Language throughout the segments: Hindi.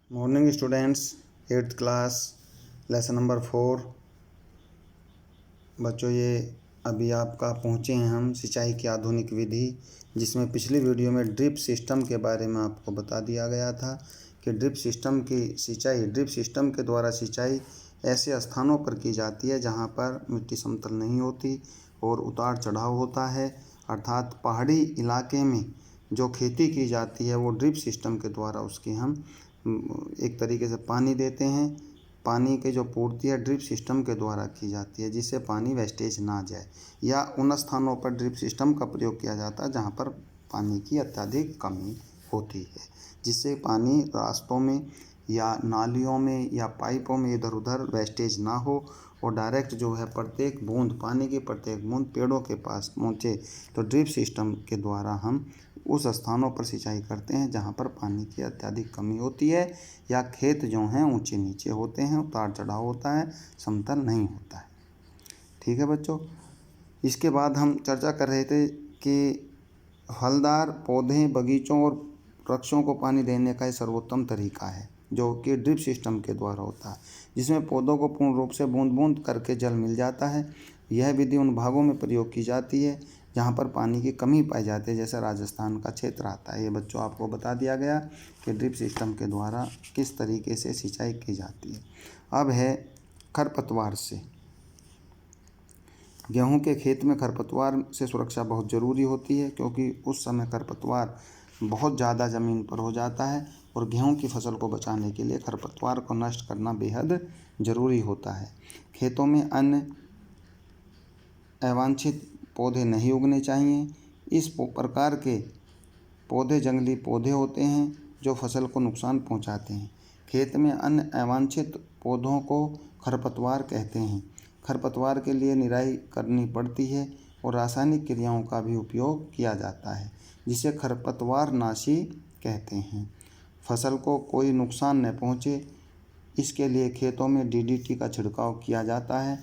Morning students, 8th class, lesson number 4। बच्चों, ये अभी आपका पहुँचे हैं हम सिंचाई की आधुनिक विधि, जिसमें पिछली वीडियो में ड्रिप सिस्टम के बारे में आपको बता दिया गया था कि ड्रिप सिस्टम के द्वारा सिंचाई ऐसे स्थानों पर की जाती है जहाँ पर मिट्टी समतल नहीं होती और उतार चढ़ाव होता है। अर्थात पहाड़ी इलाके में जो खेती की जाती है वो ड्रिप सिस्टम के द्वारा उसकी हम एक तरीके से पानी देते हैं। पानी की जो पूर्ति है ड्रिप सिस्टम के द्वारा की जाती है, जिससे पानी वेस्टेज ना जाए, या उन स्थानों पर ड्रिप सिस्टम का प्रयोग किया जाता है जहाँ पर पानी की अत्यधिक कमी होती है, जिससे पानी रास्तों में या नालियों में या पाइपों में इधर उधर वेस्टेज ना हो और डायरेक्ट जो है प्रत्येक बूंद पानी की प्रत्येक बूंद पेड़ों के पास पहुँचे। तो ड्रिप सिस्टम के द्वारा हम उस स्थानों पर सिंचाई करते हैं जहाँ पर पानी की अत्यधिक कमी होती है या खेत जो हैं ऊंचे नीचे होते हैं, उतार चढ़ाव होता है, समतल नहीं होता है। ठीक है बच्चों, इसके बाद हम चर्चा कर रहे थे कि फलदार पौधे, बगीचों और वृक्षों को पानी देने का सर्वोत्तम तरीका है जो कि ड्रिप सिस्टम के द्वारा होता है, जिसमें पौधों को पूर्ण रूप से बूंद बूंद करके जल मिल जाता है। यह विधि उन भागों में प्रयोग की जाती है जहाँ पर पानी की कमी पाई जाती है, जैसे राजस्थान का क्षेत्र आता है। ये बच्चों आपको बता दिया गया कि ड्रिप सिस्टम के द्वारा किस तरीके से सिंचाई की जाती है। अब है खरपतवार से। गेहूं के खेत में खरपतवार से सुरक्षा बहुत ज़रूरी होती है, क्योंकि उस समय खरपतवार बहुत ज़्यादा ज़मीन पर हो जाता है और गेहूं की फसल को बचाने के लिए खरपतवार को नष्ट करना बेहद ज़रूरी होता है। खेतों में अन्य अवांछित पौधे नहीं उगने चाहिए। इस प्रकार के पौधे जंगली पौधे होते हैं जो फसल को नुकसान पहुंचाते हैं। खेत में अन्य अवांछित पौधों को खरपतवार कहते हैं। खरपतवार के लिए निराई करनी पड़ती है और रासायनिक क्रियाओं का भी उपयोग किया जाता है, जिसे खरपतवारनाशी कहते हैं। फसल को कोई नुकसान न पहुंचे, इसके लिए खेतों में डीडीटी का छिड़काव किया जाता है,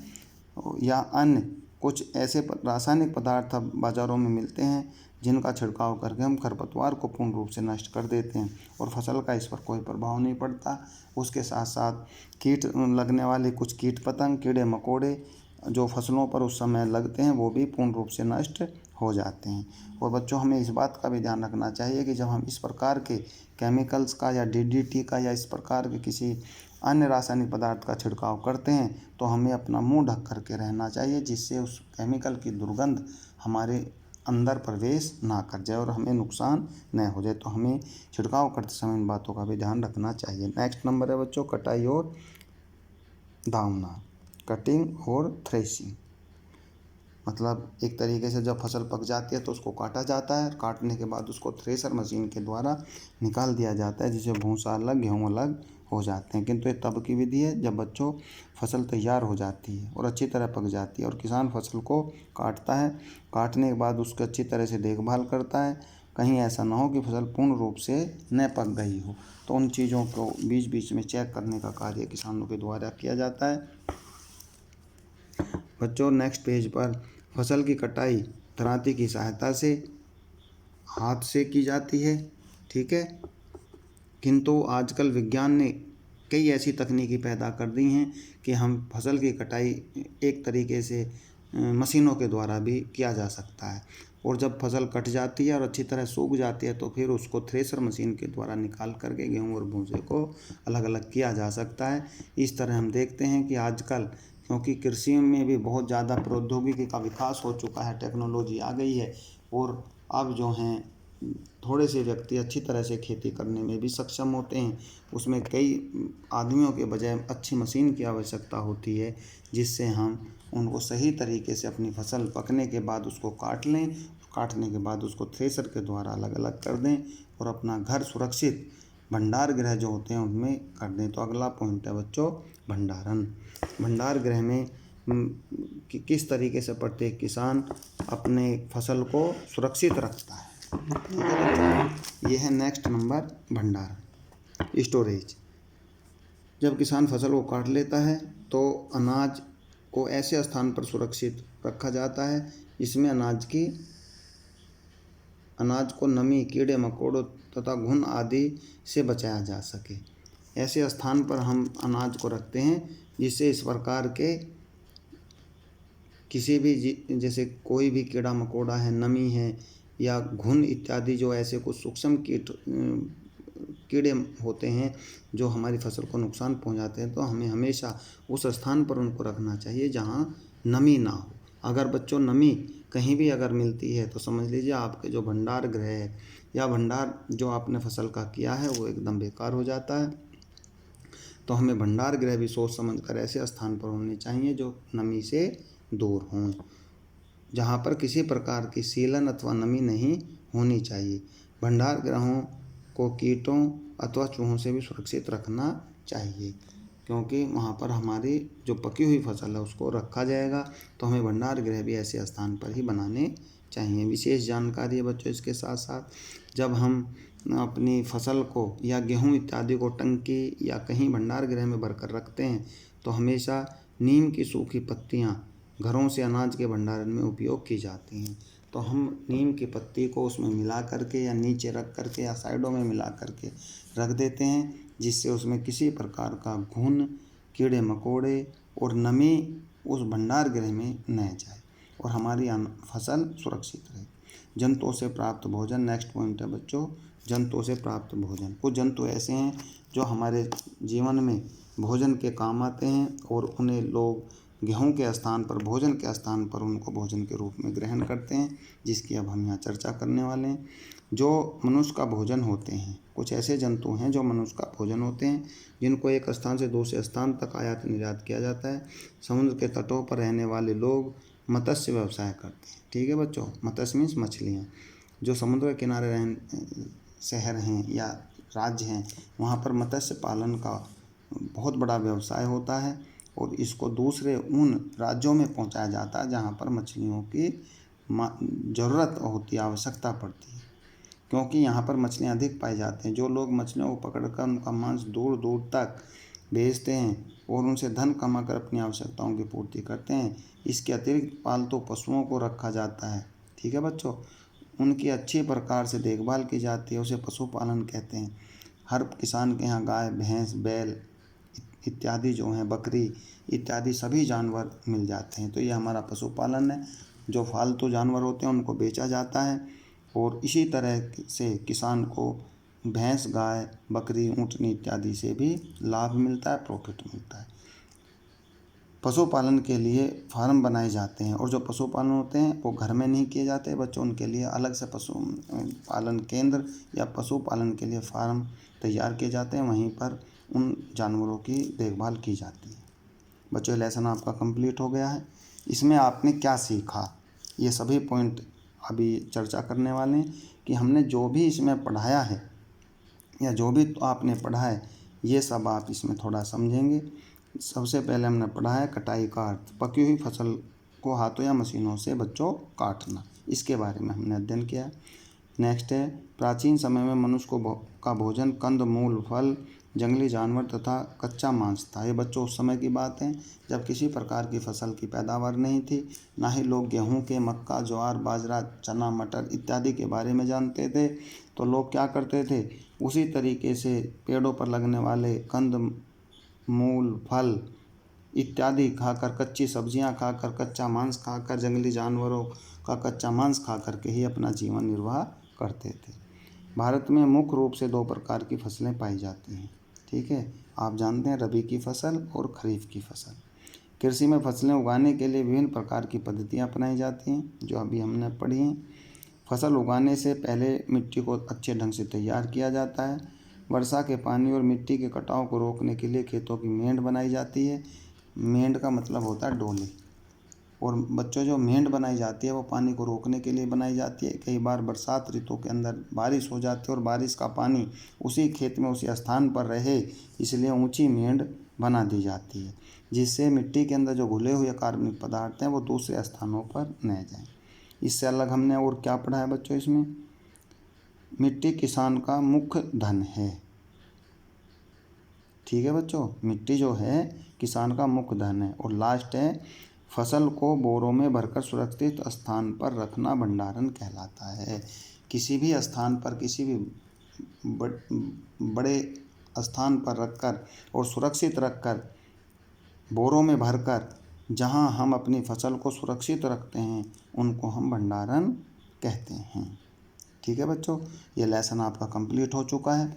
या अन्य कुछ ऐसे रासायनिक पदार्थ अब बाज़ारों में मिलते हैं जिनका छिड़काव करके हम खरपतवार को पूर्ण रूप से नष्ट कर देते हैं और फसल का इस पर कोई प्रभाव नहीं पड़ता। उसके साथ साथ कीट लगने वाले कुछ कीट पतंग, कीड़े मकोड़े जो फसलों पर उस समय लगते हैं वो भी पूर्ण रूप से नष्ट हो जाते हैं। और बच्चों, हमें इस बात का भी ध्यान रखना चाहिए कि जब हम इस प्रकार के केमिकल्स का या डीडीटी का या इस प्रकार के किसी अन्य रासायनिक पदार्थ का छिड़काव करते हैं तो हमें अपना मुंह ढक करके रहना चाहिए, जिससे उस केमिकल की दुर्गंध हमारे अंदर प्रवेश ना कर जाए और हमें नुकसान न हो जाए। तो हमें छिड़काव करते समय इन बातों का भी ध्यान रखना चाहिए। नेक्स्ट नंबर है बच्चों कटाई और दावना, कटिंग और थ्रेशिंग। मतलब एक तरीके से जब फसल पक जाती है तो उसको काटा जाता है, काटने के बाद उसको थ्रेशर मशीन के द्वारा निकाल दिया जाता है, जिससे भूसा अलग गेहूँ अलग हो जाते हैं। किंतु ये तब की विधि है जब बच्चों फसल तैयार हो जाती है और अच्छी तरह पक जाती है और किसान फसल को काटता है। काटने के बाद उसकी अच्छी तरह से देखभाल करता है, कहीं ऐसा ना हो कि फसल पूर्ण रूप से न पक गई हो। तो उन चीज़ों को बीच बीच में चेक करने का कार्य किसानों के द्वारा किया जाता है। बच्चों, नेक्स्ट पेज पर फसल की कटाई दरांती की सहायता से हाथ से की जाती है। ठीक है, किंतु आजकल विज्ञान ने कई ऐसी तकनीकी पैदा कर दी हैं कि हम फसल की कटाई एक तरीके से मशीनों के द्वारा भी किया जा सकता है। और जब फसल कट जाती है और अच्छी तरह सूख जाती है तो फिर उसको थ्रेशर मशीन के द्वारा निकाल करके गेहूँ और भूसे को अलग अलग किया जा सकता है। इस तरह हम देखते हैं कि आजकल क्योंकि कृषि में भी बहुत ज़्यादा प्रौद्योगिकी का विकास हो चुका है, टेक्नोलॉजी आ गई है और अब जो हैं थोड़े से व्यक्ति अच्छी तरह से खेती करने में भी सक्षम होते हैं। उसमें कई आदमियों के बजाय अच्छी मशीन की आवश्यकता होती है, जिससे हम उनको सही तरीके से अपनी फसल पकने के बाद उसको काट लें, काटने के बाद उसको थ्रेशर के द्वारा अलग अलग कर दें और अपना घर सुरक्षित भंडार गृह जो होते हैं उनमें कर दें। तो अगला पॉइंट है बच्चों भंडारण। भंडार गृह में किस तरीके से प्रत्येक किसान अपने फसल को सुरक्षित रखता है। ठीक है बच्चों, ये है नेक्स्ट नंबर भंडारण, स्टोरेज। जब किसान फसल को काट लेता है तो अनाज को ऐसे स्थान पर सुरक्षित रखा जाता है जिसमें अनाज को नमी, कीड़े मकोड़ों तथा घुन आदि से बचाया जा सके। ऐसे स्थान पर हम अनाज को रखते हैं जिससे इस प्रकार के किसी भी जैसे कोई भी कीड़ा मकोड़ा है, नमी है या घुन इत्यादि जो ऐसे कुछ सूक्ष्म कीड़े होते हैं जो हमारी फसल को नुकसान पहुंचाते हैं, तो हमें हमेशा उस स्थान पर उनको रखना चाहिए जहां नमी ना हो। अगर बच्चों नमी कहीं भी अगर मिलती है तो समझ लीजिए आपके जो भंडार गृह है या भंडार जो आपने फसल का किया है वो एकदम बेकार हो जाता है। तो हमें भंडार गृह भी सोच समझ कर ऐसे स्थान पर होने चाहिए जो नमी से दूर हों, जहाँ पर किसी प्रकार की सीलन अथवा नमी नहीं होनी चाहिए। भंडार गृहों को कीटों अथवा चूहों से भी सुरक्षित रखना चाहिए, क्योंकि वहाँ पर हमारी जो पकी हुई फसल है उसको रखा जाएगा। तो हमें भंडार गृह भी ऐसे स्थान पर ही बनाने चाहिए। विशेष जानकारी है बच्चों इसके साथ साथ, जब हम अपनी फसल को या गेहूँ इत्यादि को टंकी या कहीं भंडार गृह में भरकर रखते हैं तो हमेशा नीम की सूखी पत्तियाँ घरों से अनाज के भंडारण में उपयोग की जाती हैं। तो हम नीम की पत्ती को उसमें मिला करके या नीचे रख करके या साइडों में मिला करके रख देते हैं, जिससे उसमें किसी प्रकार का घुन, कीड़े मकोड़े और नमी उस भंडार गृह में न जाए और हमारी फसल सुरक्षित रहे। जंतुओं से प्राप्त भोजन, नेक्स्ट पॉइंट है बच्चों, जंतुओं से प्राप्त भोजन। कुछ जंतु ऐसे हैं जो हमारे जीवन में भोजन के काम आते हैं और उन्हें लोग गेहूं के स्थान पर, भोजन के स्थान पर उनको भोजन के रूप में ग्रहण करते हैं, जिसकी अब हम यहाँ चर्चा करने वाले हैं। जो मनुष्य का भोजन होते हैं, कुछ ऐसे जंतु हैं जो मनुष्य का भोजन होते हैं, जिनको एक स्थान से दूसरे स्थान तक आयात निर्यात किया जाता है। समुद्र के तटों पर रहने वाले लोग मत्स्य व्यवसाय करते हैं। ठीक है बच्चों, मत्स्य मीन्स मछलियाँ। जो समुद्र के किनारे शहर हैं या राज्य हैं, वहाँ पर मत्स्य पालन का बहुत बड़ा व्यवसाय होता है और इसको दूसरे उन राज्यों में पहुंचाया जाता है जहां पर मछलियों की ज़रूरत होती है, आवश्यकता पड़ती है, क्योंकि यहाँ पर मछलियाँ अधिक पाई जाती हैं। जो लोग मछलियों को पकड़कर उनका मांस दूर दूर तक बेचते हैं और उनसे धन कमाकर अपनी आवश्यकताओं की पूर्ति करते हैं। इसके अतिरिक्त पालतू पशुओं को रखा जाता है। ठीक है बच्चों, उनकी अच्छी प्रकार से देखभाल की जाती है, उसे पशुपालन कहते हैं। हर किसान के यहाँ गाय, भैंस, बैल इत्यादि जो हैं, बकरी इत्यादि सभी जानवर मिल जाते हैं। तो ये हमारा पशुपालन है। जो फालतू जानवर होते हैं उनको बेचा जाता है और इसी तरह से किसान को भैंस, गाय, बकरी, ऊँटनी इत्यादि से भी लाभ मिलता है, प्रॉफिट मिलता है। पशुपालन के लिए फार्म बनाए जाते हैं और जो पशुपालन होते हैं वो घर में नहीं किए जाते बच्चों, उनके लिए अलग से पशु पालन केंद्र या पशुपालन के लिए फार्म तैयार किए जाते हैं, वहीं पर उन जानवरों की देखभाल की जाती है। बच्चों, लेसन आपका कंप्लीट हो गया है। इसमें आपने क्या सीखा, ये सभी पॉइंट अभी चर्चा करने वाले हैं कि हमने जो भी इसमें पढ़ाया है या जो भी आपने पढ़ा है ये सब आप इसमें थोड़ा समझेंगे। सबसे पहले हमने पढ़ा है कटाई का अर्थ, पकी हुई फसल को हाथों या मशीनों से बच्चों काटना, इसके बारे में हमने अध्ययन किया। नेक्स्ट है प्राचीन समय में मनुष्य का भोजन कंद मूल, फल, जंगली जानवर तथा कच्चा मांस था। ये बच्चों उस समय की बात है जब किसी प्रकार की फसल की पैदावार नहीं थी, ना ही लोग गेहूं के, मक्का, ज्वार, बाजरा, चना, मटर इत्यादि के बारे में जानते थे। तो लोग क्या करते थे, उसी तरीके से पेड़ों पर लगने वाले कंद मूल, फल इत्यादि खाकर, कच्ची सब्जियां खाकर, कच्चा मांस खाकर, जंगली जानवरों का कच्चा मांस खा करके ही अपना जीवन निर्वाह करते थे। भारत में मुख्य रूप से 2 प्रकार की फसलें पाई जाती हैं। ठीक है, आप जानते हैं, रबी की फसल और खरीफ की फसल। कृषि में फसलें उगाने के लिए विभिन्न प्रकार की पद्धतियाँ अपनाई जाती हैं, जो अभी हमने पढ़ी हैं। फसल उगाने से पहले मिट्टी को अच्छे ढंग से तैयार किया जाता है। वर्षा के पानी और मिट्टी के कटाव को रोकने के लिए खेतों की मेंढ बनाई जाती है। मेंढ का मतलब होता है डोली। और बच्चों, जो मेंढ बनाई जाती है वो पानी को रोकने के लिए बनाई जाती है। कई बार बरसात ऋतु के अंदर बारिश हो जाती है और बारिश का पानी उसी खेत में, उसी स्थान पर रहे, इसलिए ऊंची मेंढ बना दी जाती है, जिससे मिट्टी के अंदर जो घुले हुए कार्बनिक पदार्थ हैं वो दूसरे स्थानों पर न जाएं। इससे अलग हमने और क्या पढ़ा है बच्चों इसमें, मिट्टी किसान का मुख्य धन है। ठीक है बच्चों, मिट्टी जो है किसान का मुख्य धन है। और लास्ट है, फसल को बोरों में भरकर सुरक्षित स्थान पर रखना भंडारण कहलाता है। किसी भी स्थान पर, किसी भी बड़े स्थान पर रखकर और सुरक्षित रखकर बोरों में भरकर जहां हम अपनी फसल को सुरक्षित रखते हैं उनको हम भंडारण कहते हैं। ठीक है बच्चों, ये लेसन आपका कंप्लीट हो चुका है।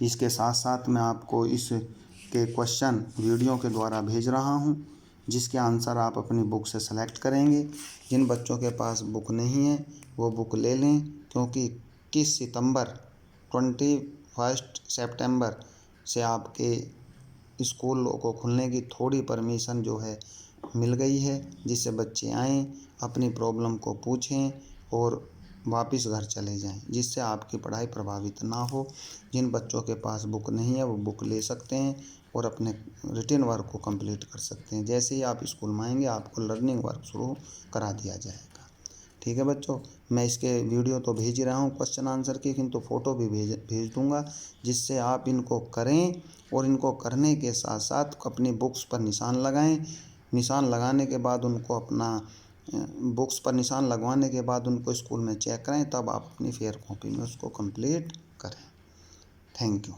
इसके साथ साथ मैं आपको इसके क्वेश्चन वीडियो के द्वारा भेज रहा हूँ, जिसके आंसर आप अपनी बुक से सेलेक्ट करेंगे। जिन बच्चों के पास बुक नहीं है वो बुक ले लें, क्योंकि 21 सितंबर 21 सितंबर से आपके स्कूल को खुलने की थोड़ी परमिशन जो है मिल गई है, जिससे बच्चे आएँ, अपनी प्रॉब्लम को पूछें और वापस घर चले जाएं, जिससे आपकी पढ़ाई प्रभावित ना हो। जिन बच्चों के पास बुक नहीं है वो बुक ले सकते हैं और अपने रिटन वर्क को कंप्लीट कर सकते हैं। जैसे ही आप स्कूल में आएंगे आपको लर्निंग वर्क शुरू करा दिया जाएगा। ठीक है बच्चों, मैं इसके वीडियो तो भेज ही रहा हूँ क्वेश्चन आंसर की, किंतु फ़ोटो भी भेज दूँगा, जिससे आप इनको करें और इनको करने के साथ साथ अपनी बुक्स पर निशान लगाएं। निशान लगाने के बाद उनको अपना बुक्स पर निशान लगवाने के बाद उनको स्कूल में चेक करें, तब आप अपनी फेयर कॉपी में उसको कंप्लीट करें। Thank you.